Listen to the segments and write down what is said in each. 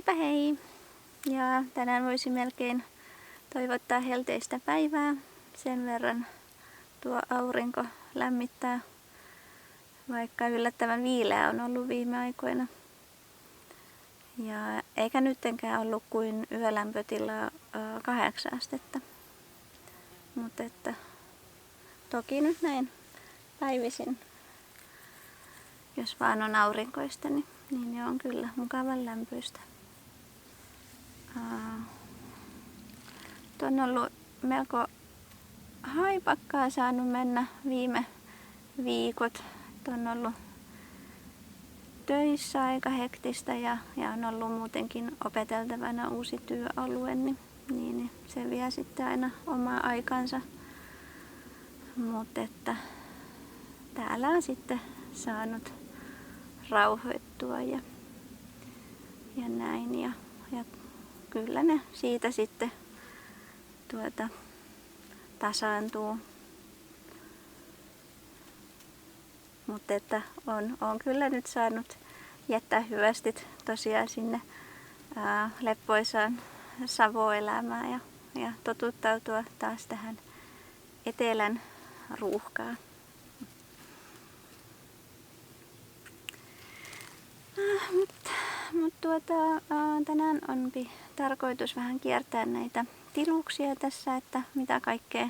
Heipä hei! Ja tänään voisi melkein toivottaa helteistä päivää. Sen verran tuo aurinko lämmittää, vaikka yllättävän viileä on ollut viime aikoina. Ja eikä nyttenkään ollut kuin yölämpötila 8 astetta. Mutta että toki nyt näin päivisin, jos vaan on aurinkoista, niin on kyllä mukavan lämpöistä. On ollut melko haipakkaa saanut mennä viime viikot. On ollut töissä aika hektistä ja on ollut muutenkin opeteltavana uusi työalue, niin se vie sitten aina omaa aikansa. Mutta että täällä on sitten saanut rauhoittua ja näin. Ja kyllä ne siitä sitten tasaantuu. Mutta että on kyllä nyt saanut jättää hyvästit tosiaan sinne leppoisaan Savo-elämään ja totuttautua taas tähän etelän ruuhkaan. Tänään onpi tarkoitus vähän kiertää näitä tiluuksia tässä, että mitä kaikkea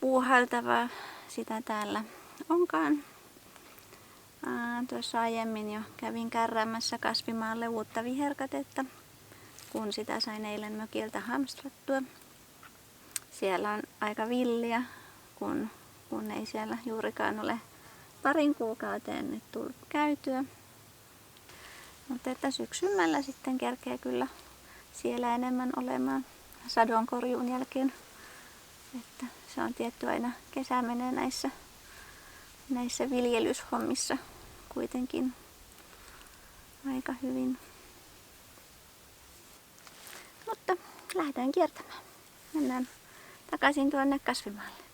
puuhailtavaa sitä täällä onkaan. Tuossa aiemmin jo kävin kärräämässä kasvimaalle uutta viherkatetta, kun sitä sain eilen mökiltä hamstrattua. Siellä on aika villiä, kun ei siellä juurikaan ole parin kuukauteen nyt tullut käytyä. Mutta että syksymällä sitten kerkee kyllä siellä enemmän olemaan sadonkorjuun jälkeen. Että se on tietty aina kesä menee näissä viljelyshommissa kuitenkin aika hyvin. Mutta lähdetään kiertämään. Mennään takaisin tuonne kasvimaalle.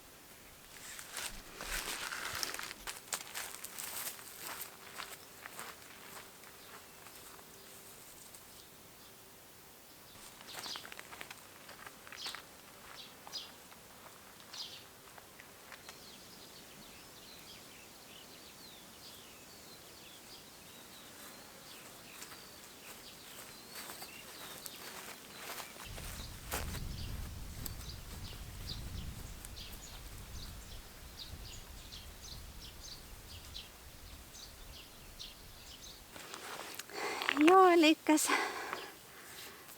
Joo, eli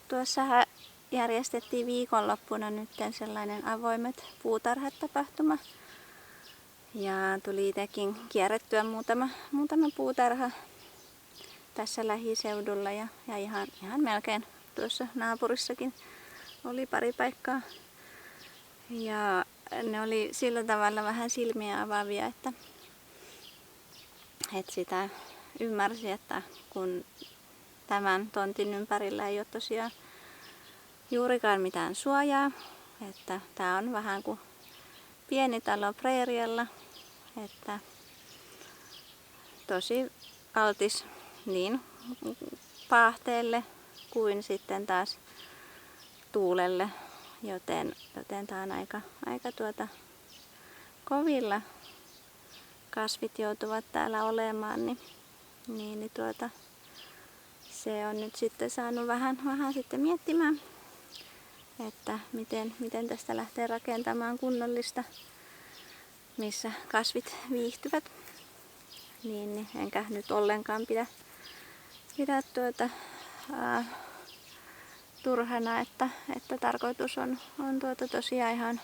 tuossa järjestettiin viikonloppuna nyt sellainen avoimet puutarhatapahtuma. Ja tuli itsekin kierrettyä muutama puutarha tässä lähiseudulla ja ihan melkein tuossa naapurissakin oli pari paikkaa. Ja ne oli sillä tavalla vähän silmiä avaavia, että sitä ymmärsi, että kun tämän tontin ympärillä ei ole tosiaan juurikaan mitään suojaa, että tää on vähän kuin pieni talo preerialla, että tosi altis niin paahteelle kuin sitten taas tuulelle, joten tää on aika kovilla kasvit joutuvat täällä olemaan, niin se on nyt sitten saanut vähän sitten miettimään, että miten tästä lähtee rakentamaan kunnollista, missä kasvit viihtyvät. Niin enkä nyt ollenkaan pidä turhana, että tarkoitus on tosiaan ihan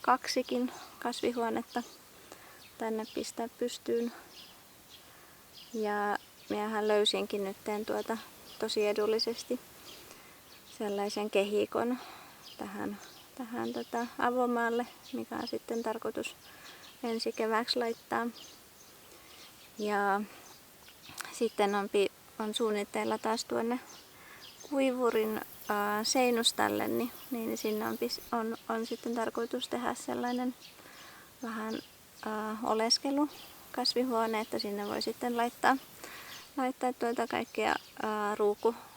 2 kasvihuonetta tänne pistää pystyyn. Ja minähän löysinkin nyt tosi edullisesti sellaisen kehikon tähän avomaalle, mikä on sitten tarkoitus ensi kevääksi laittaa. Ja sitten on suunnitteilla taas tuonne kuivurin seinustalle, niin sinne on sitten tarkoitus tehdä sellainen vähän oleskelukasvihuone, että sinne voi sitten laittaa kaikkea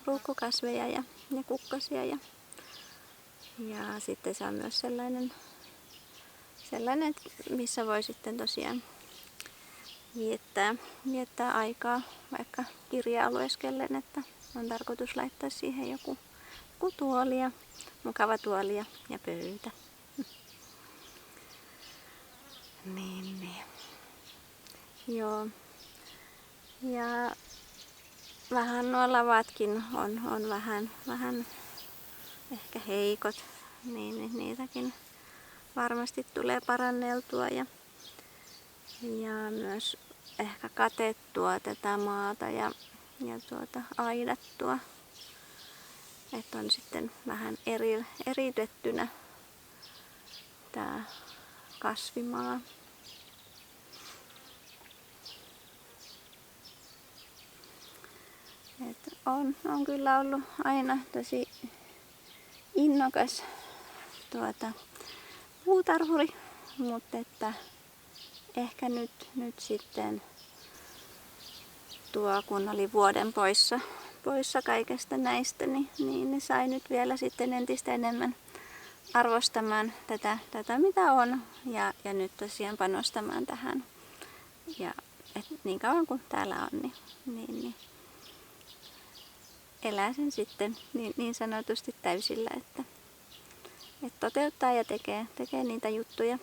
ruukkukasveja ja kukkasia. Ja sitten se on myös sellainen, missä voi sitten tosiaan viettää aikaa vaikka kirjaa lueskellen, että on tarkoitus laittaa siihen joku tuoli ja mukava tuoli ja pöytä. Niin. Joo. Ja vähän nuo lavatkin on vähän ehkä heikot, niin niitäkin varmasti tulee paranneltua ja myös ehkä katettua tätä maata ja aidattua, että on sitten vähän eriytettynä tää kasvimaa. Et on kyllä ollut aina tosi innokas puutarhuri, mutta että ehkä nyt sitten kun oli vuoden poissa kaikesta näistä, niin ne sai nyt vielä sitten entistä enemmän arvostamaan tätä mitä on ja nyt tosiaan panostamaan tähän. Ja et niin kauan kuin täällä on, niin elää sen sitten niin sanotusti täysillä, että toteuttaa ja tekee niitä juttuja,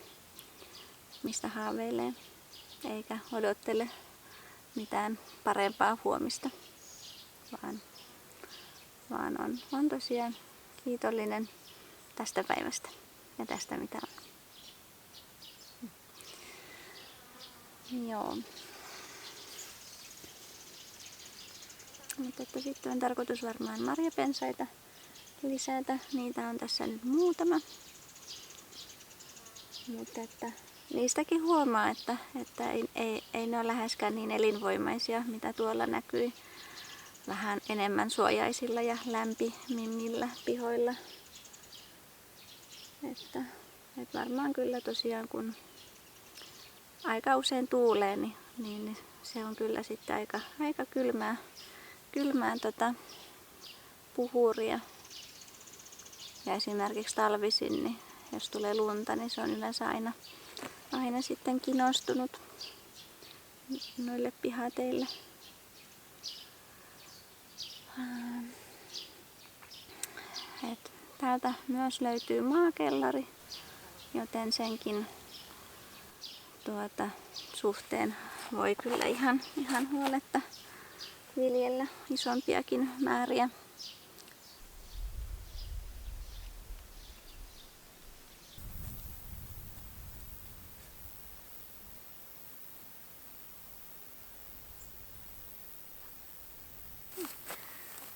mistä haaveilee, eikä odottele mitään parempaa huomista, vaan on tosiaan kiitollinen tästä päivästä ja tästä mitä on. Joo. Mutta sitten on tarkoitus varmaan marjapensaita lisätä. Niitä on tässä nyt muutama. Mutta että niistäkin huomaa, että ei ne ole läheskään niin elinvoimaisia, mitä tuolla näkyi. Vähän enemmän suojaisilla ja lämpimimmillä pihoilla. Että varmaan kyllä tosiaan kun aika usein tuulee, niin se on kyllä sitten aika kylmää puhuria. Ja esimerkiksi talvisin, niin jos tulee lunta, niin se on yleensä aina sitten kinostunut noille pihateille. Täältä myös löytyy maakellari, joten senkin suhteen voi kyllä ihan huoletta viljellä isompiakin määriä.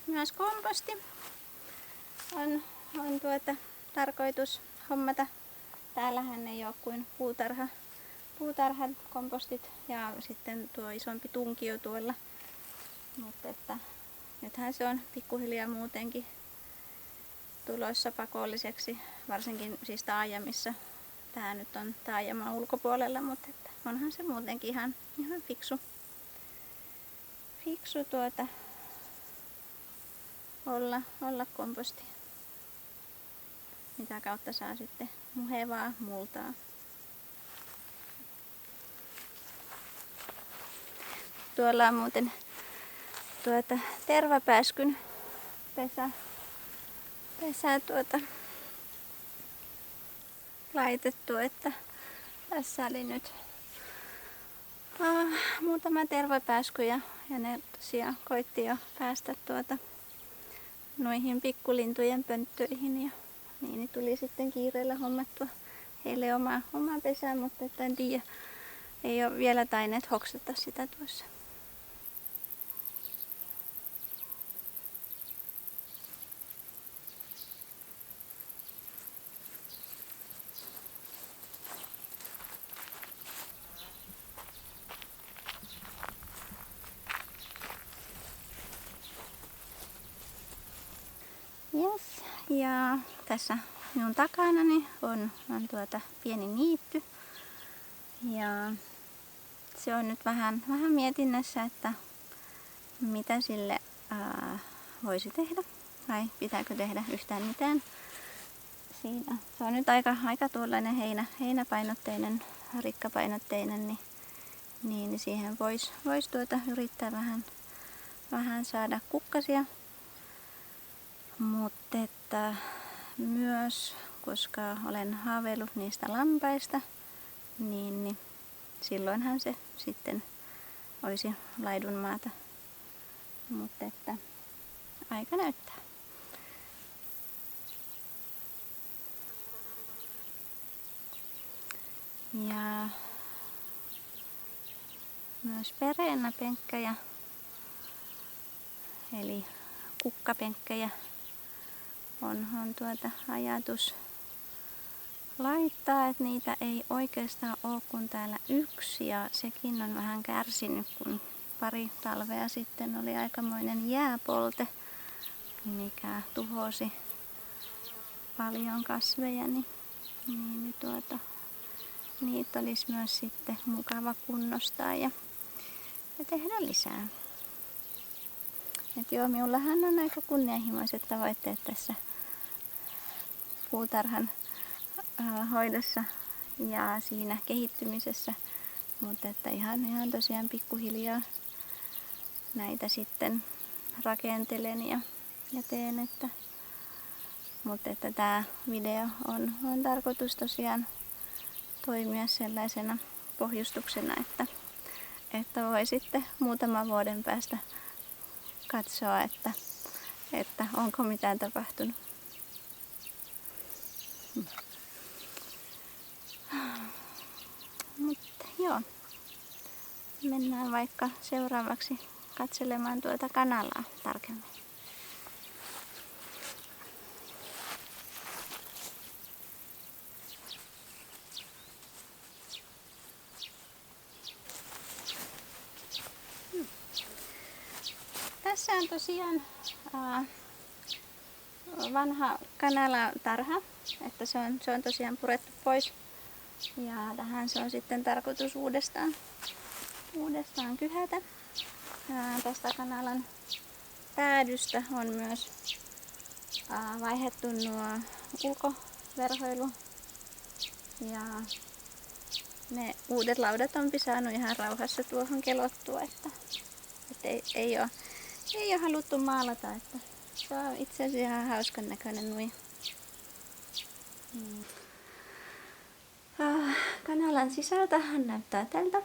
Myös komposti on tarkoitus hommata. Täällähän ei ole kuin puutarhan kompostit ja sitten tuo isompi tunkio tuolla. Mutta että nythän se on pikkuhiljaa muutenkin tulossa pakolliseksi, varsinkin siis taajamissa. Tää nyt on taajaman ulkopuolella, mutta että onhan se muutenkin ihan fiksu olla komposti, mitä kautta saa sitten muhevaa multaa. Tuolla on muuten tervapääskyn pesä laitettu, että tässä oli nyt muutama tervapääsky ja ne tosiaan koitti jo päästä noihin pikkulintujen pönttöihin ja niin tuli sitten kiireellä hommattua heille oma pesä, mutta en tiedä, ei ole vielä taineet hoksata sitä tuossa. Yes. Ja tässä minun takanani on pieni niitty. Ja se on nyt vähän mietinnässä, että mitä sille voisi tehdä vai pitääkö tehdä yhtään mitään. Siinä. Se on nyt aika tuollainen heinäpainotteinen, rikkapainotteinen, niin siihen vois yrittää vähän saada kukkasia. Mutta että myös, koska olen haaveillut niistä lampaista, niin silloinhan se sitten olisi laidunmaata. Mutta että aika näyttää. Ja myös pereenäpenkkejä, eli kukkapenkkejä, on ajatus laittaa, että niitä ei oikeastaan ole kuin täällä yksi, ja sekin on vähän kärsinyt, kun pari talvea sitten oli aikamoinen jääpolte, mikä tuhosi paljon kasveja, niitä olisi myös sitten mukava kunnostaa ja tehdä lisää. Et joo, minullahan on aika kunnianhimoiset tavoitteet tässä puutarhan hoidossa ja siinä kehittymisessä, mutta että ihan tosiaan pikkuhiljaa näitä sitten rakentelen ja teen, mutta että tämä video on tarkoitus tosiaan toimia sellaisena pohjustuksena, että voi sitten muutaman vuoden päästä katsoa, että onko mitään tapahtunut. Mutta joo, mennään vaikka seuraavaksi katselemaan tuota kanalaa tarkemmin. Tässä on tosiaan vanha kanalatarha, että se on tosiaan purettu pois. Ja tähän se on sitten tarkoitus uudestaan kyhätä. Tästä kanalan päädystä on myös vaihdettu nuo ulkoverhoilu. Ja ne uudet laudat on saanut ihan rauhassa tuohon kelottua, että ei ole haluttu maalata, että se on itse asiassa ihan hauskan näköinen nuija. Kanalan sisältähän näyttää tältä.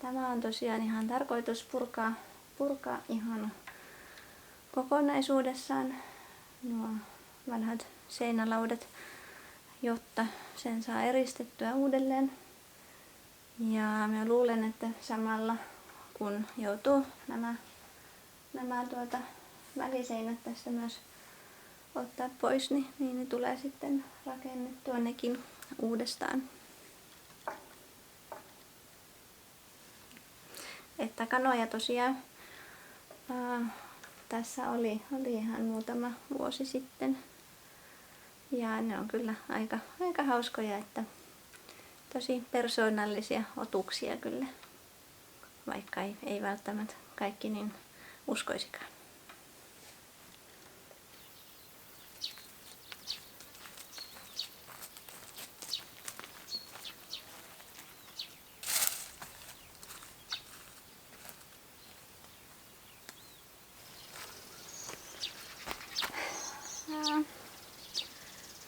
Tämä on tosiaan ihan tarkoitus purkaa ihan kokonaisuudessaan nuo vanhat seinälaudat, jotta sen saa eristettyä uudelleen. Ja mä luulen, että samalla kun joutuu nämä väliseinät tästä myös ottaa pois, niin ne tulee sitten rakennettua nekin uudestaan. Että kanoja tosiaan tässä oli ihan muutama vuosi sitten. Ja ne on kyllä aika hauskoja, että tosi persoonallisia otuksia kyllä, vaikka ei välttämättä kaikki niin uskoisikaan.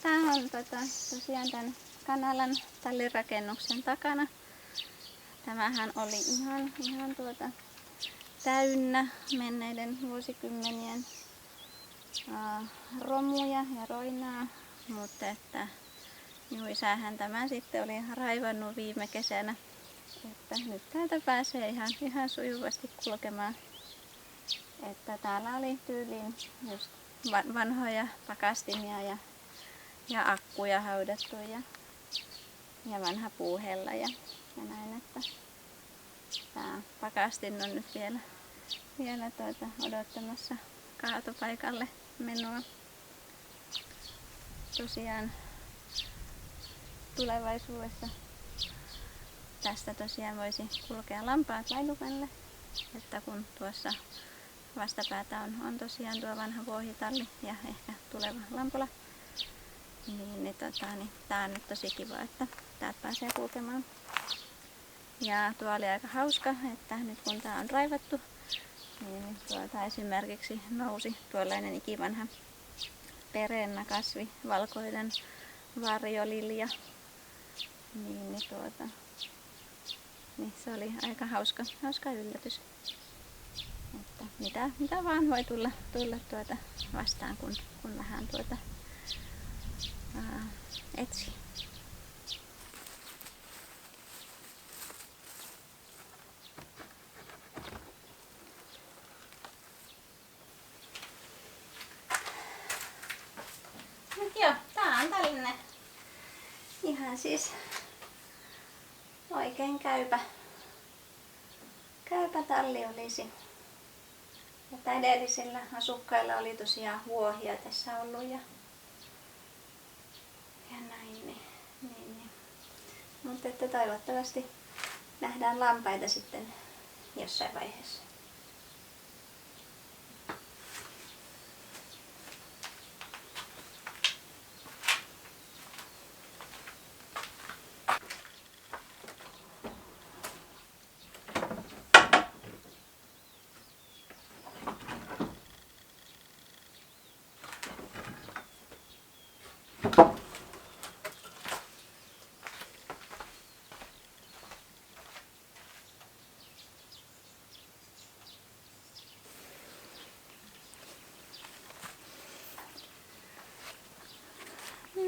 Tämä on tosiaan tämän kanalan tallirakennuksen takana. Tämähän oli ihan täynnä menneiden vuosikymmenien romuja ja roinaa, mutta että minun isähän tämä sitten oli raivannut viime kesänä, että nyt täältä pääsee ihan sujuvasti kulkemaan. Että täällä oli tyyliin just vanhoja pakastimia ja akkuja haudattu ja vanha puuhella ja näin, että tämä pakastin on nyt vielä odottamassa kaatopaikalle menoa. Tosiaan tulevaisuudessa tästä tosiaan voisi kulkea lampaat laidukalle, että kun tuossa vastapäätä on tosiaan tuo vanha vuohitalli ja ehkä tuleva Lampola. Niin tää on nyt tosi kiva, että täältä pääsee kulkemaan. Ja tuo oli aika hauska, että nyt kun tää on raivattu, niin tuolta esimerkiksi nousi tuollainen ikivanha perennakasvi, valkoinen varjolilja. Niin se oli aika hauska yllätys. Että mitä vaan voi tulla vastaan, kun vähän etsii. Joo, tää on tällainen ihan siis oikein käypä talli olisi. Että edellisillä asukkailla oli tosiaan vuohia tässä ollut ja näin. Niin. Mutta että toivottavasti nähdään lampaita sitten jossain vaiheessa.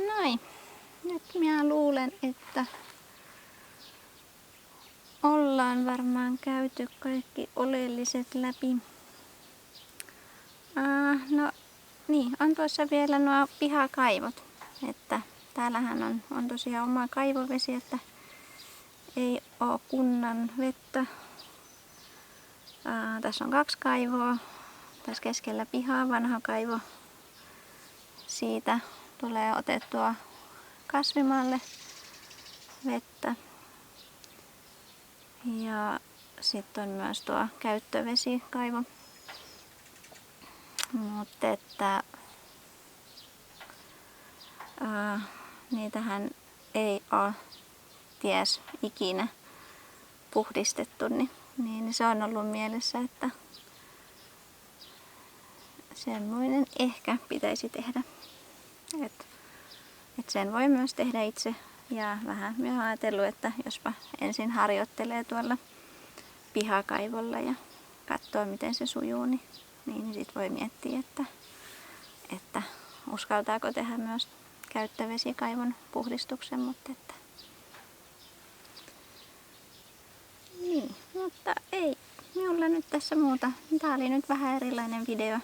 Noin. Nyt minä luulen, että ollaan varmaan käyty kaikki oleelliset läpi. No niin, on tuossa vielä nuo pihakaivot. Että täällähän on tosiaan oma kaivovesi, että ei oo kunnan vettä. Tässä on 2 kaivoa. Tässä keskellä pihaa vanha kaivo. Siitä tulee otettua kasvimaalle vettä. Ja sitten on myös tuo käyttövesikaivo. Mutta että niitähän ei ole ties ikinä puhdistettu, niin se on ollut mielessä, että semmoinen ehkä pitäisi tehdä. Et sen voi myös tehdä itse ja vähän minä olen ajatellut, että jospa ensin harjoittelee tuolla pihakaivolla ja katsoo miten se sujuu, niin sit voi miettiä, että uskaltaako tehdä myös käyttövesikaivon puhdistuksen, mutta niin, mutta ei minulla nyt tässä muuta. Tää oli nyt vähän erilainen video.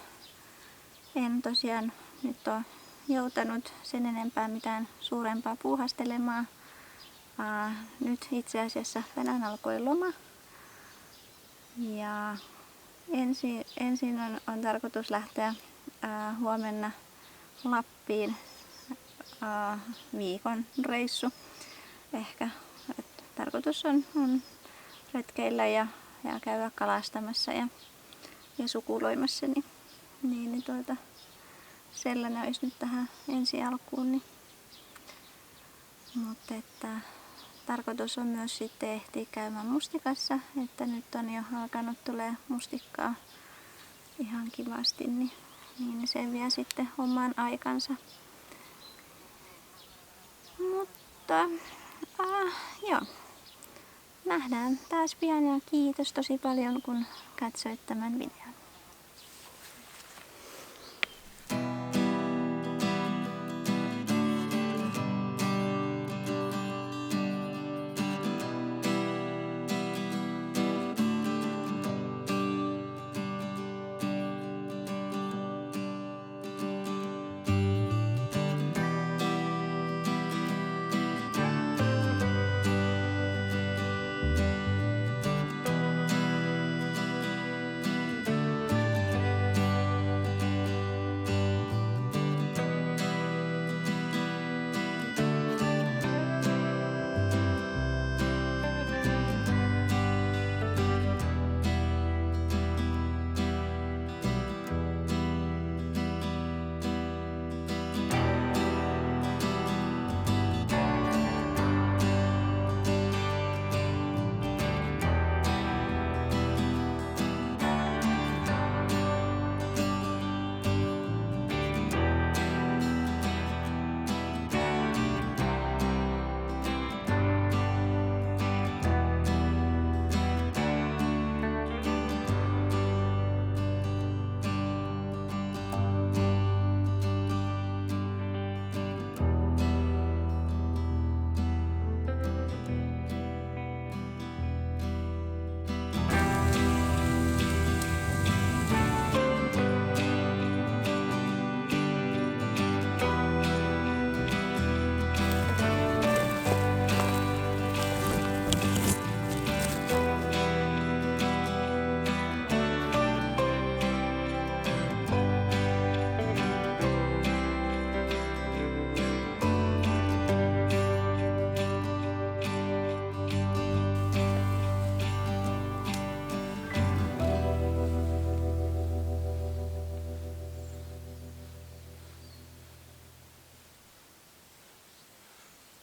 En tosiaan nyt ole joutanut sen enempää mitään suurempaa puuhastelemaan. Nyt itse asiassa tänään alkoi loma. Ja ensin on tarkoitus lähteä huomenna Lappiin viikon reissu. Ehkä tarkoitus on retkeillä ja käydä kalastamassa ja sukuloimassa. Niin sellainen olisi nyt tähän ensi alkuun. Mutta että tarkoitus on myös sitten ehtiä käymään mustikassa, että nyt on jo alkanut tulee mustikkaa ihan kivasti, niin se vie sitten oman aikansa. Mutta joo, nähdään taas pian ja kiitos tosi paljon kun katsoit tämän videon.